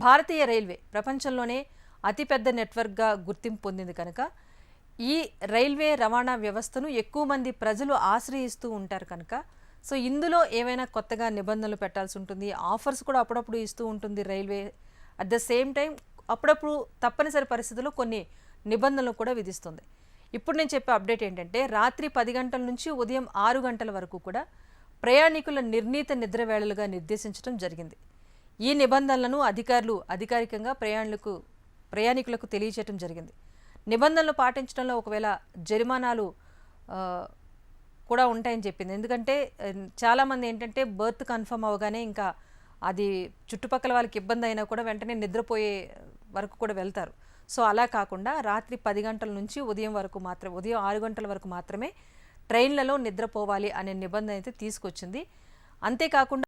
భారతీయ railway ప్రపంచంలోనే అతిపెద్ద నెట్వర్క్గా గుర్తింపు పొందింది కనుక ఈ రైల్వే రవాణా వ్యవస్థను ఎక్కువ మంది ప్రజలు ఆశ్రయిస్తూ ఉంటారు కనుక సో ఇందులో ఏమైనా కొత్తగా నిబంధనలు పెట్టాల్సి ఉంటుంది, ఆఫర్స్ కూడా అప్పుడప్పుడు ఇస్తూ ఉంటుంది railway. At the same time అప్పుడప్పుడు తప్పనిసరి పరిస్థితుల్లో కొన్ని నిబంధనలు కూడా విధిస్తుంది. ఇప్పుడు నేను చెప్పే అప్డేట్ ఏంటంటే రాత్రి 10 గంటల నుంచి ఉదయం 6 గంటల వరకు కూడా ప్రయాణికుల నిర్ణీత నిద్ర వేళలుగా నిర్దేశించడం జరిగింది. ఈ నిబంధనలను అధికారులు అధికారికంగా ప్రయాణికులకు తెలియచేయడం జరిగింది. నిబంధనలు పాటించడంలో ఒకవేళ జరిమానాలు కూడా ఉంటాయని చెప్పింది. ఎందుకంటే చాలామంది ఏంటంటే బర్త్ కన్ఫర్మ్ అవగానే ఇంకా అది చుట్టుపక్కల వాళ్ళకి ఇబ్బంది అయినా కూడా వెంటనే నిద్రపోయే వరకు కూడా వెళ్తారు. సో అలా కాకుండా రాత్రి 10 గంటల నుంచి ఉదయం 6 గంటల వరకు మాత్రమే ట్రైన్లలో నిద్రపోవాలి అనే నిబంధన అయితే తీసుకొచ్చింది. అంతేకాకుండా